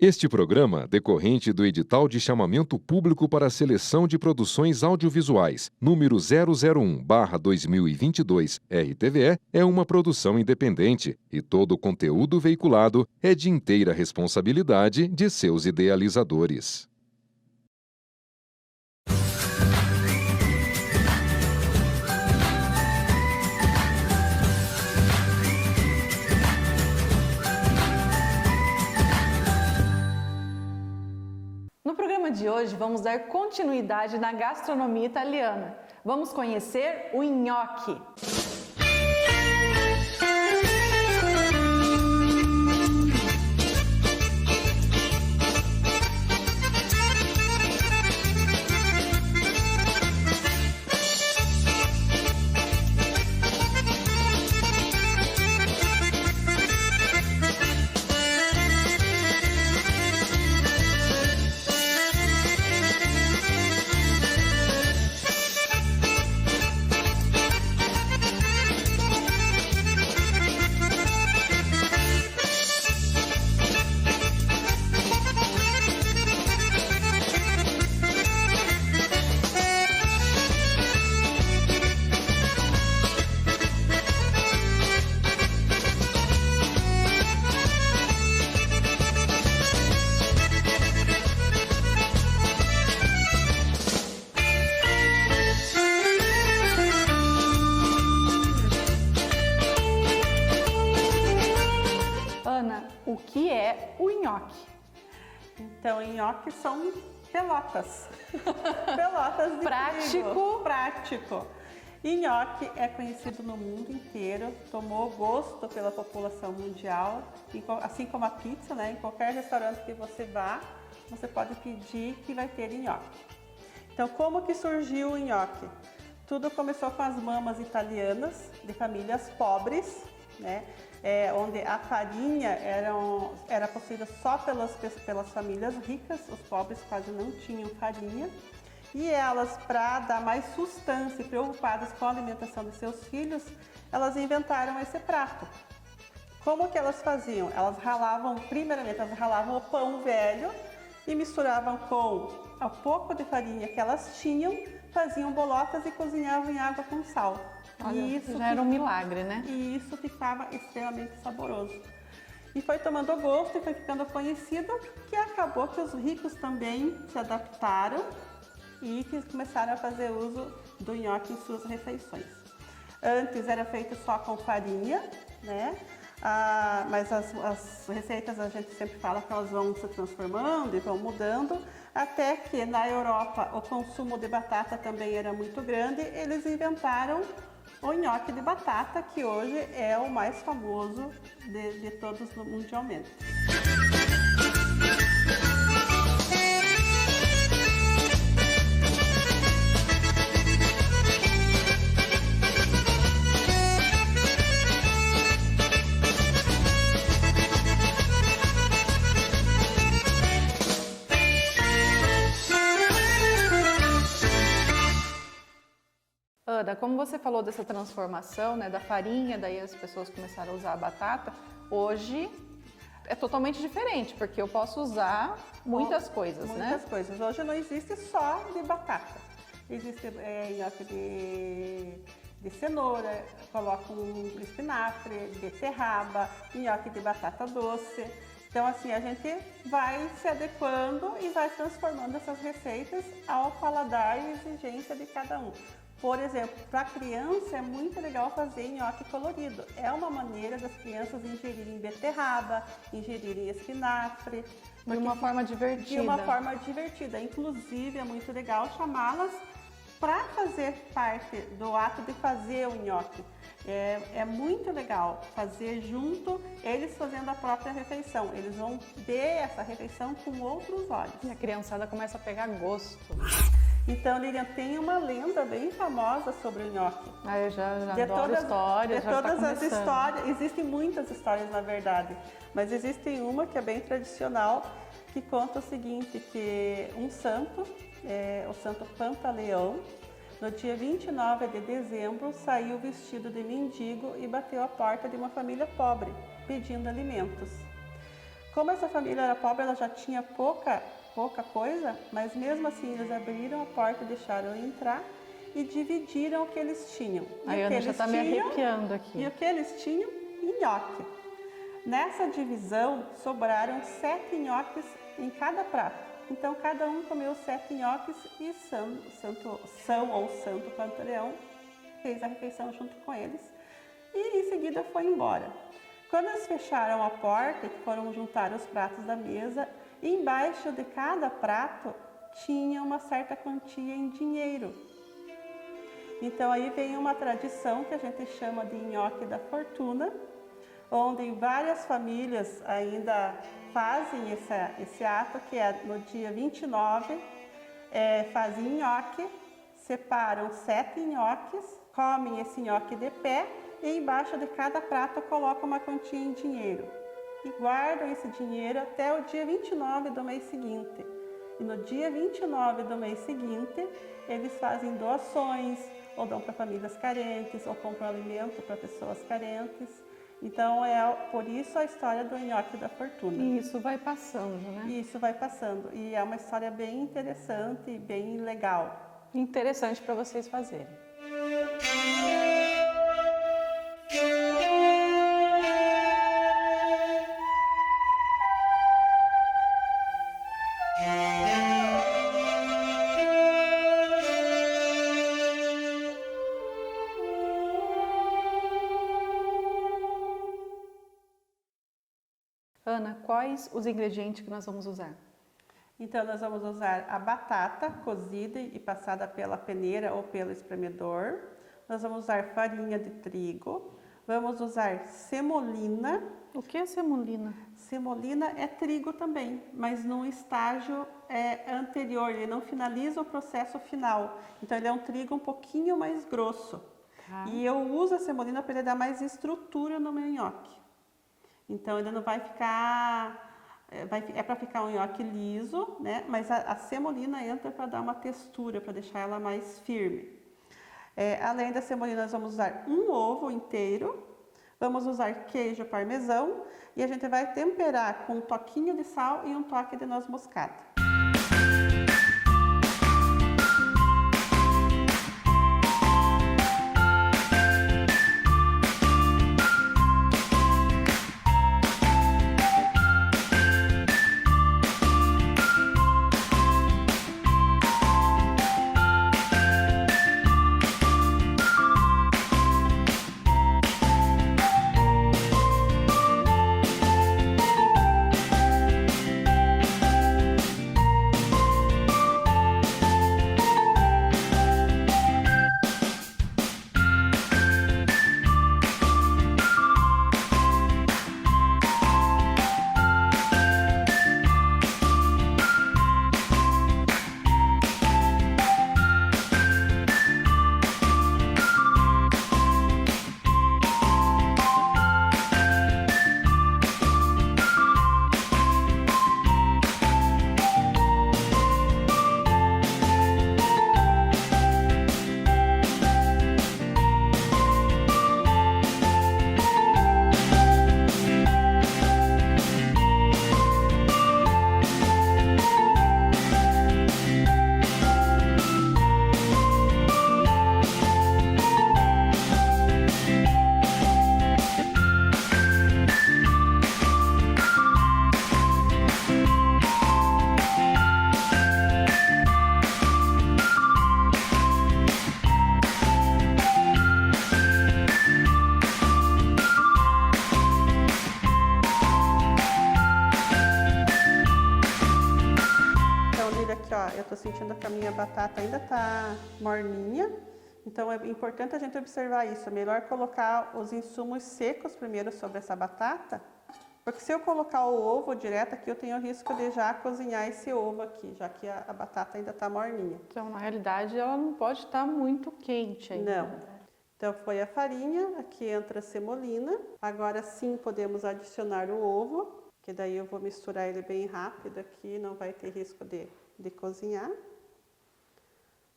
Este programa, decorrente do edital de chamamento público para a seleção de produções audiovisuais, número 001/2022, RTVE, é uma produção independente e todo o conteúdo veiculado é de inteira responsabilidade de seus idealizadores. No programa de hoje, vamos dar continuidade na gastronomia italiana. Vamos conhecer o nhoque. O que é o nhoque? Então, nhoque são pelotas. Pelotas de Prático. Prático. E nhoque é conhecido no mundo inteiro, tomou gosto pela população mundial, assim como a pizza, né? Em qualquer restaurante que você vá, você pode pedir que vai ter nhoque. Então, como que surgiu o nhoque? Tudo começou com as mamas italianas, de famílias pobres, né? Onde a farinha era possuída só pelas famílias ricas, os pobres quase não tinham farinha. E elas, para dar mais sustância e preocupadas com a alimentação de seus filhos, elas inventaram esse prato. Como que elas faziam? Primeiramente, elas ralavam o pão velho e misturavam com o pouco de farinha que elas tinham, faziam bolotas e cozinhavam em água com sal. Olha, isso já era um milagre, né? E isso ficava extremamente saboroso. E foi tomando gosto e foi ficando conhecido, que acabou que os ricos também se adaptaram e que começaram a fazer uso do nhoque em suas refeições. Antes era feito só com farinha, né? Mas as receitas a gente sempre fala que elas vão se transformando e vão mudando, até que na Europa o consumo de batata também era muito grande, eles inventaram o nhoque de batata, que hoje é o mais famoso de todos mundialmente. Ana, como você falou dessa transformação, né, da farinha, daí as pessoas começaram a usar a batata, hoje é totalmente diferente, porque eu posso usar muitas coisas, né? Muitas coisas. Hoje não existe só de batata. Existe nhoque de cenoura, colocam espinafre, beterraba, nhoque de batata doce. Então, assim, a gente vai se adequando e vai transformando essas receitas ao paladar e exigência de cada um. Por exemplo, para a criança é muito legal fazer nhoque colorido. É uma maneira das crianças ingerirem beterraba, ingerirem espinafre. De uma forma divertida. De uma forma divertida. Inclusive, é muito legal chamá-las para fazer parte do ato de fazer o nhoque. É muito legal fazer junto, eles fazendo a própria refeição. Eles vão ver essa refeição com outros olhos. E a criançada começa a pegar gosto. Então, Lilian, tem uma lenda bem famosa sobre o nhoque. Eu já adoro histórias, de já todas tá as histórias, existem muitas histórias na verdade, mas existe uma que é bem tradicional, que conta o seguinte, que um santo, o santo Pantaleão, no dia 29 de dezembro, saiu vestido de mendigo e bateu à porta de uma família pobre, pedindo alimentos. Como essa família era pobre, ela já tinha pouca coisa, mas mesmo assim eles abriram a porta, deixaram eu entrar e dividiram o que eles tinham. A Ana já está me arrepiando aqui. E o que eles tinham? Nhoque. Nessa divisão, sobraram 7 nhoques em cada prato. Então, cada um comeu 7 nhoques e Santo Pantaleão fez a refeição junto com eles. E em seguida foi embora. Quando eles fecharam a porta e foram juntar os pratos da mesa, embaixo de cada prato tinha uma certa quantia em dinheiro. Então aí vem uma tradição que a gente chama de nhoque da fortuna, onde várias famílias ainda fazem esse ato, que é no dia 29, fazem nhoque, separam 7 nhoques, comem esse nhoque de pé e embaixo de cada prato colocam uma quantia em dinheiro. E guardam esse dinheiro até o dia 29 do mês seguinte. E no dia 29 do mês seguinte, eles fazem doações, ou dão para famílias carentes, ou compram alimento para pessoas carentes. Então, por isso a história do nhoque da fortuna. E isso vai passando, né? Isso vai passando. E é uma história bem interessante e bem legal. Interessante para vocês fazerem. Ana, quais os ingredientes que nós vamos usar? Então, nós vamos usar a batata cozida e passada pela peneira ou pelo espremedor. Nós vamos usar farinha de trigo. Vamos usar semolina. O que é semolina? Semolina é trigo também, mas num estágio anterior. Ele não finaliza o processo final. Então, ele é um trigo um pouquinho mais grosso. Tá. E eu uso a semolina para ele dar mais estrutura no meu nhoque. Então, ele não vai ficar... É para ficar um nhoque liso, né? Mas a semolina entra para dar uma textura, para deixar ela mais firme. Além da semolina, nós vamos usar um ovo inteiro. Vamos usar queijo parmesão. E a gente vai temperar com um toquinho de sal e um toque de noz moscada. Eu tô sentindo que a minha batata ainda tá morninha, então é importante a gente observar isso. É melhor colocar os insumos secos primeiro sobre essa batata, porque se eu colocar o ovo direto aqui, eu tenho o risco de já cozinhar esse ovo aqui, já que a batata ainda tá morninha. Então, na realidade, ela não pode estar muito quente ainda. Não. Então, foi a farinha, aqui entra a semolina. Agora sim podemos adicionar o ovo, que daí eu vou misturar ele bem rápido aqui, não vai ter risco de cozinhar.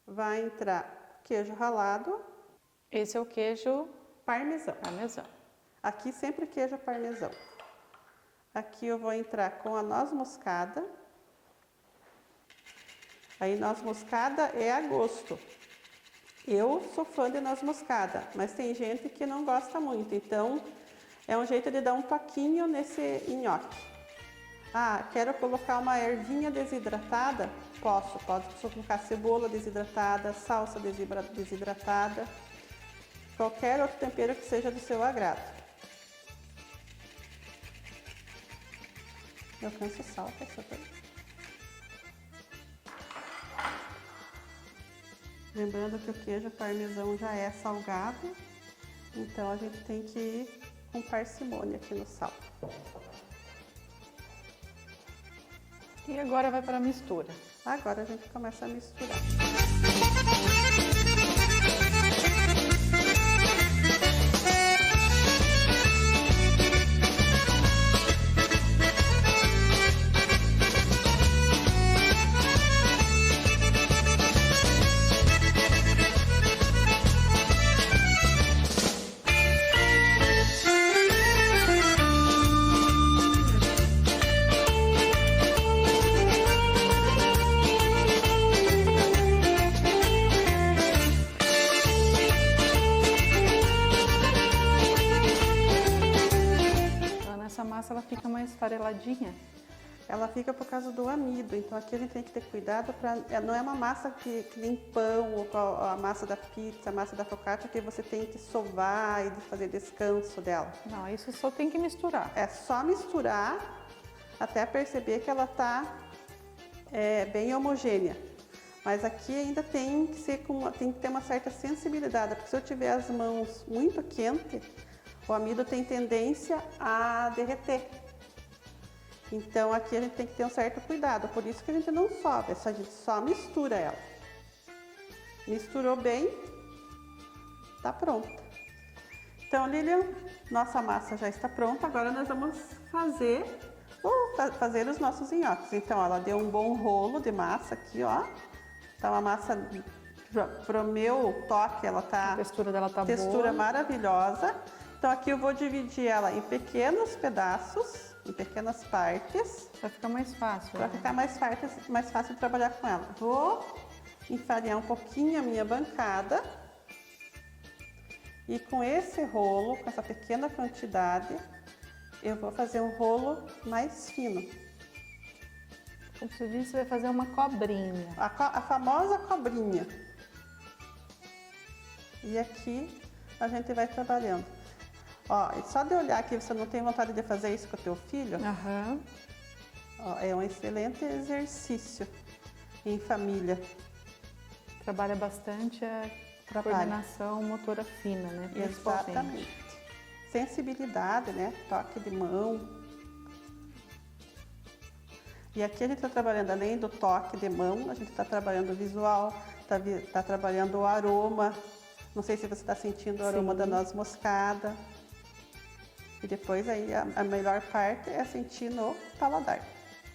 Vai entrar queijo ralado. Esse é o queijo parmesão. parmesão. Aqui sempre queijo parmesão. Aqui eu vou entrar com a noz moscada. Aí noz moscada é a gosto. Eu sou fã de noz moscada, mas tem gente que não gosta muito, então é um jeito de dar um toquinho nesse nhoque. Ah, quero colocar uma ervinha desidratada? Posso colocar cebola desidratada, salsa desidratada, qualquer outro tempero que seja do seu agrado. Eu alcanço o sal, lembrando que o queijo parmesão já é salgado, então a gente tem que ir com parcimônia aqui no sal. E agora vai para a mistura. Agora a gente começa a misturar. Ela fica mais esfareladinha. Ela fica por causa do amido, então aqui a gente tem que ter cuidado para não é uma massa que nem pão ou a massa da pizza, a massa da focaccia, que você tem que sovar e fazer descanso dela. Não, isso só tem que misturar. É só misturar até perceber que ela está bem homogênea. Mas aqui ainda tem que ter uma certa sensibilidade, porque se eu tiver as mãos muito quentes, o amido tem tendência a derreter. Então aqui a gente tem que ter um certo cuidado, por isso que a gente não sobe, a gente só mistura ela. Misturou bem, tá pronta. Então, Lilian, nossa massa já está pronta, agora nós vamos fazer os nossos nhoques. Então, ela deu um bom rolo de massa aqui, ó. Tá uma massa, pro meu toque, ela tá... A textura dela tá textura boa. Maravilhosa. Então aqui eu vou dividir ela em pequenos pedaços, em pequenas partes. Para ficar mais fácil. Para ficar mais fácil de trabalhar com ela. Vou enfarinhar um pouquinho a minha bancada. E com esse rolo, com essa pequena quantidade, eu vou fazer um rolo mais fino. Como você disse, você vai fazer uma cobrinha. A famosa cobrinha. E aqui a gente vai trabalhando. Ó, só de olhar aqui, você não tem vontade de fazer isso com o teu filho? Aham. Ó, é um excelente exercício em família. Trabalha bastante a coordenação motora fina, né? Principalmente. Exatamente. Sensibilidade, né? Toque de mão. E aqui a gente está trabalhando, além do toque de mão, a gente está trabalhando o visual, está trabalhando o aroma. Não sei se você está sentindo o aroma da noz moscada. E depois aí a melhor parte é sentir no paladar.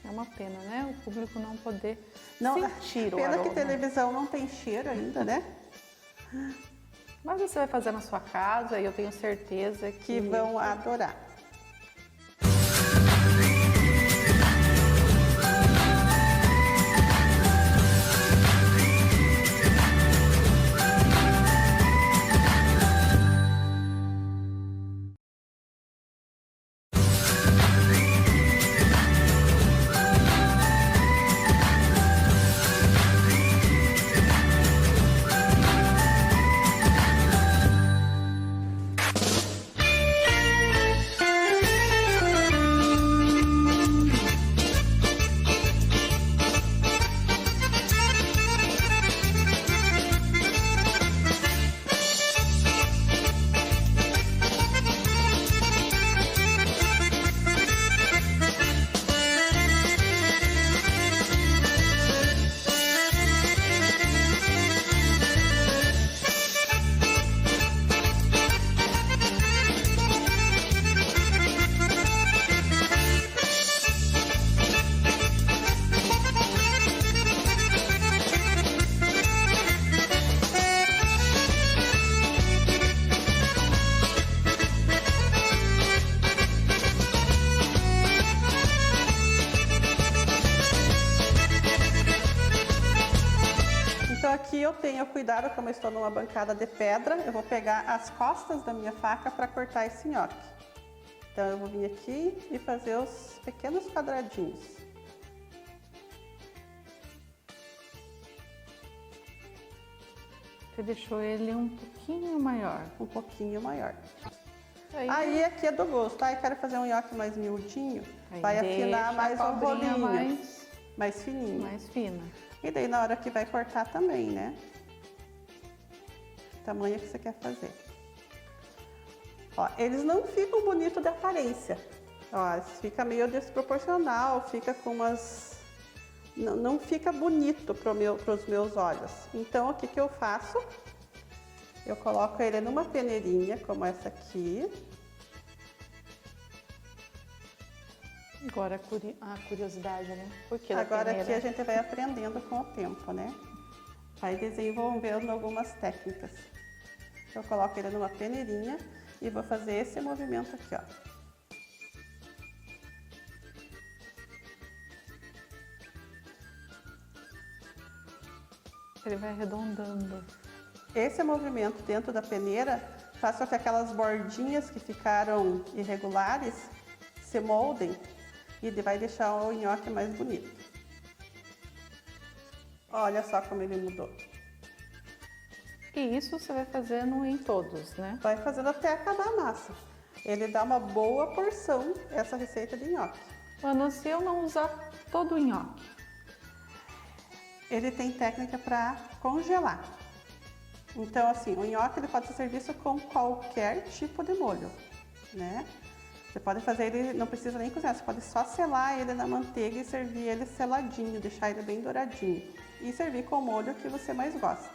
É uma pena, né? O público não poder Não, sentir o pena aroma. que televisão não tem cheiro ainda, né? Mas você vai fazer na sua casa e eu tenho certeza Que vão adorar. aqui eu tenho cuidado, como eu estou numa bancada de pedra, eu vou pegar as costas da minha faca para cortar esse nhoque. Então eu vou vir aqui e fazer os pequenos quadradinhos. Você deixou ele um pouquinho maior. Um pouquinho maior. Aí aqui é do gosto. Eu quero fazer um nhoque mais miudinho, vai deixa afinar mais a um cobrinha rolinho. Mais fininho. mais fina. E daí na hora que vai cortar também, né? O tamanho que você quer fazer. Ó, eles não ficam bonitos de aparência. Ó, fica meio desproporcional, fica com umas... Não fica bonito para os meus olhos. Então, o que que eu faço? Eu coloco ele numa peneirinha, como essa aqui. Agora a curiosidade, né? Por que Agora peneira? aqui a gente vai aprendendo com o tempo, né? Vai desenvolvendo algumas técnicas. Eu coloco ele numa peneirinha e vou fazer esse movimento aqui, ó. Ele vai arredondando. Esse movimento dentro da peneira faz com que aquelas bordinhas que ficaram irregulares se moldem e vai deixar o nhoque mais bonito. Olha só como ele mudou. E isso você vai fazendo em todos, né? Vai fazendo até acabar a massa. Ele dá uma boa porção, essa receita de nhoque. Ana, se eu não usar todo o nhoque, Ele tem técnica para congelar. Então, assim, o nhoque ele pode ser servido com qualquer tipo de molho, né? Você pode fazer ele, não precisa nem cozinhar, você pode só selar ele na manteiga e servir ele seladinho, deixar ele bem douradinho. E servir com o molho que você mais gosta.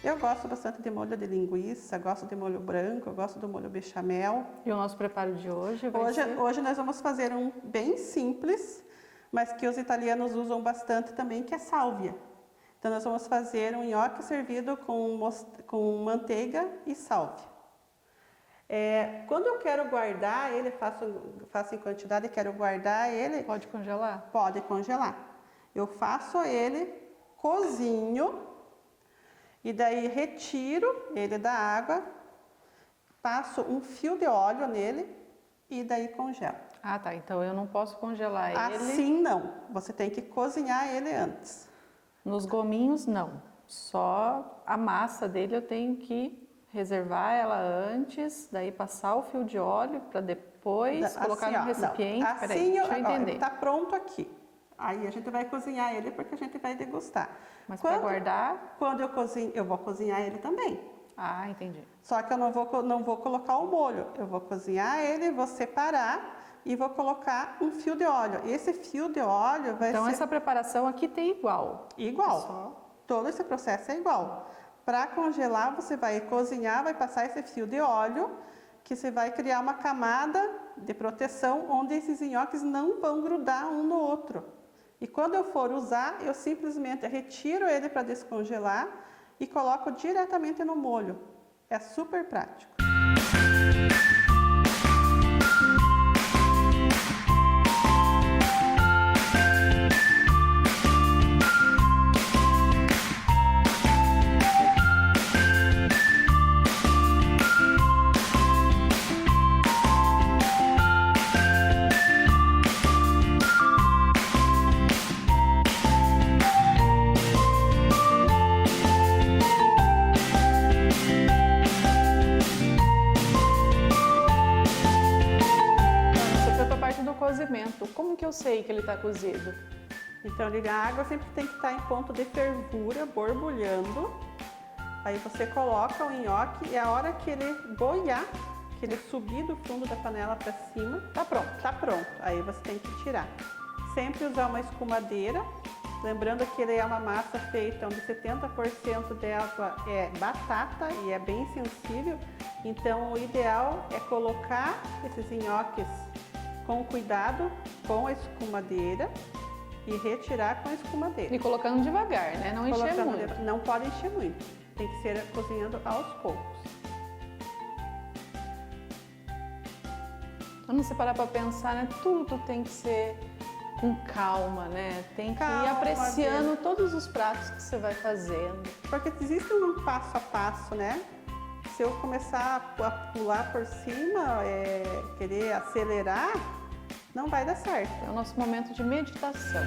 Eu gosto bastante de molho de linguiça, gosto de molho branco, eu gosto do molho bechamel. e o nosso preparo de hoje vai ser... Hoje nós vamos fazer um bem simples, mas que os italianos usam bastante também, que é sálvia. Então nós vamos fazer um nhoque servido com manteiga e sálvia. Quando eu quero guardar ele, faço em quantidade e quero guardar ele, Pode congelar? pode congelar. Eu faço ele, cozinho, e daí retiro ele da água, passo um fio de óleo nele e daí congelo. Ah, tá. Então eu não posso congelar ele. Assim não, você tem que cozinhar ele antes. Nos gominhos, não. Só a massa dele eu tenho que reservar ela antes, daí passar o fio de óleo para depois colocar Assim, no ó, recipiente. não. Peraí, Assim, deixa eu entender. tá pronto aqui. Aí a gente vai cozinhar ele porque a gente vai degustar. Mas para guardar... Quando eu cozinho, eu vou cozinhar ele também. Ah, entendi. Só que eu não vou colocar o molho. Eu vou cozinhar ele, vou separar e vou colocar um fio de óleo. Esse fio de óleo vai Então ser essa preparação aqui tem igual. igual. Só... Todo esse processo é igual. Para congelar, você vai cozinhar, vai passar esse fio de óleo, que você vai criar uma camada de proteção onde esses nhoques não vão grudar um no outro. E quando eu for usar, eu simplesmente retiro ele para descongelar e coloco diretamente no molho. É super prático. Cozimento. Como que eu sei que ele está cozido? Então, a água sempre tem que estar em ponto de fervura, borbulhando. Aí você coloca o nhoque e a hora que ele boiar, que ele subir do fundo da panela para cima, Tá pronto. tá pronto. Aí você tem que tirar. Sempre usar uma escumadeira. Lembrando que ele é uma massa feita onde 70% dela é batata e é bem sensível. Então, o ideal é colocar esses nhoques com cuidado com a escumadeira e retirar com a escumadeira. E colocando devagar, né? Não encher muito. Não pode encher muito. Tem que ser cozinhando aos poucos. Quando você parar para pensar, né? Tudo tem que ser com calma, né? Tem que Calma, ir apreciando todos os pratos que você vai fazendo. Porque existe um passo a passo, né? Se eu começar a pular por cima, querer acelerar, não vai dar certo. É o nosso momento de meditação.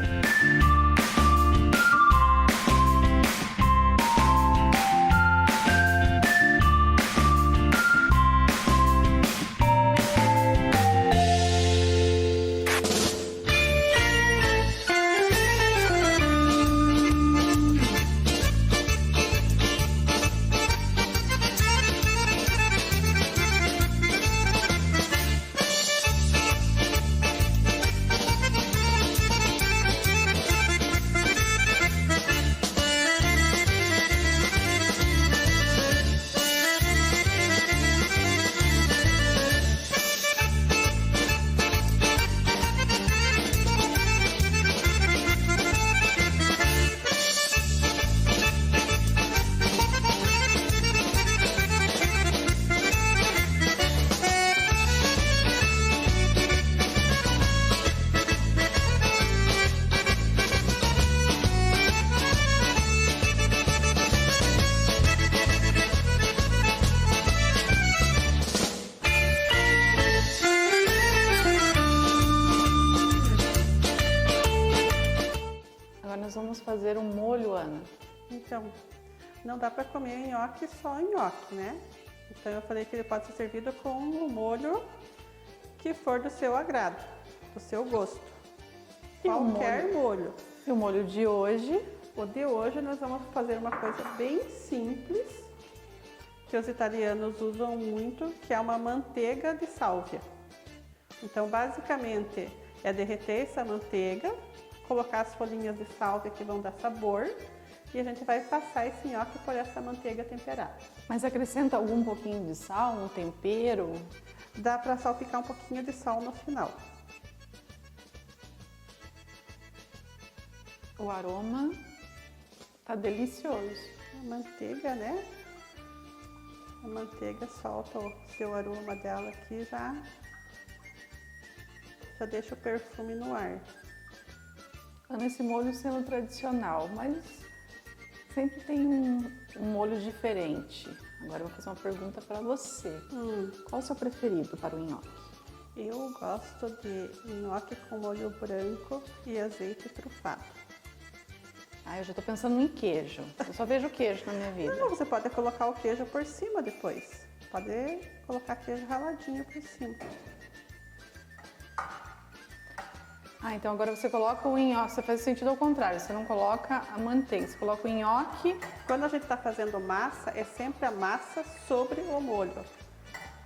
Nós vamos fazer um molho, Ana. Então, não dá para comer nhoque só nhoque, né? Então eu falei que ele pode ser servido com o molho que for do seu agrado, do seu gosto. E o Qualquer molho. E o molho de hoje? O de hoje nós vamos fazer uma coisa bem simples, que os italianos usam muito, que é uma manteiga de sálvia. Então basicamente é derreter essa manteiga, colocar as folhinhas de sálvia que vão dar sabor e a gente vai passar esse nhoque por essa manteiga temperada. Mas acrescenta algum pouquinho de sal, um tempero? Dá para salpicar um pouquinho de sal no final. O aroma tá delicioso. A manteiga, né? A manteiga solta o seu aroma dela aqui, já deixa o perfume no ar. Ana, esse molho sendo tradicional, mas sempre tem um molho diferente. Agora eu vou fazer uma pergunta para você. Qual o seu preferido para o nhoque? Eu gosto de nhoque com molho branco e azeite trufado. Ah, eu já tô pensando em queijo. Eu só vejo queijo na minha vida. Não, você pode colocar o queijo por cima depois. Pode colocar queijo raladinho por cima. Ah, então agora você coloca o nhoque, você faz o sentido ao contrário, você não coloca a manteiga, você coloca o nhoque. Quando a gente está fazendo massa, é sempre a massa sobre o molho.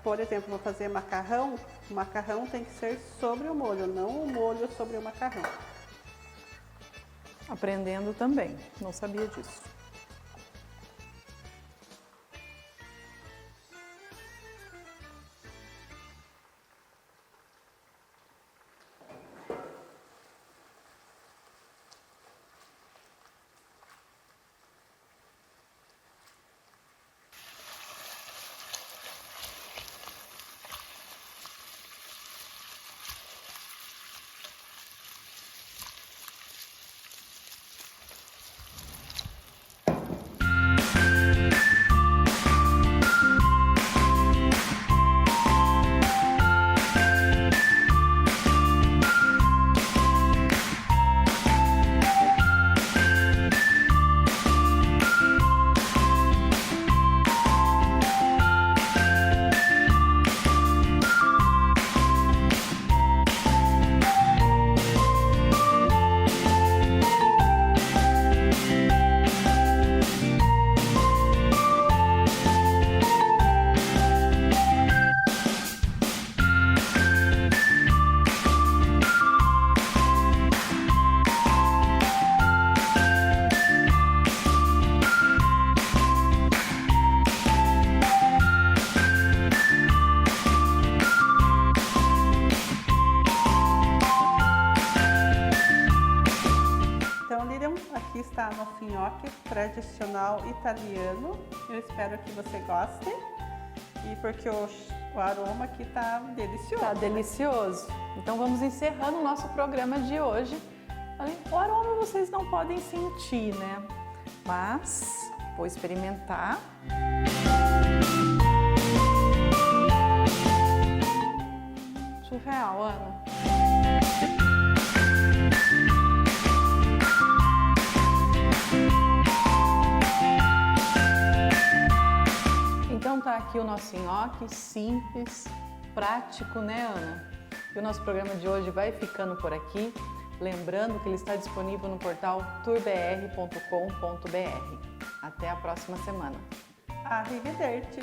Por exemplo, vou fazer macarrão, o macarrão tem que ser sobre o molho, não o molho sobre o macarrão. Aprendendo também, não sabia disso. Aqui está nosso nhoque tradicional italiano. Eu espero que você goste. E porque O aroma aqui tá delicioso. Tá delicioso. Então vamos encerrando o nosso programa de hoje. O aroma vocês não podem sentir, né? Mas vou experimentar. Surreal, Ana. Então tá aqui o nosso nhoque, simples, prático, né, Ana? E o nosso programa de hoje vai ficando por aqui. Lembrando que ele está disponível no portal tourbr.com.br. Até a próxima semana. Arrivederci!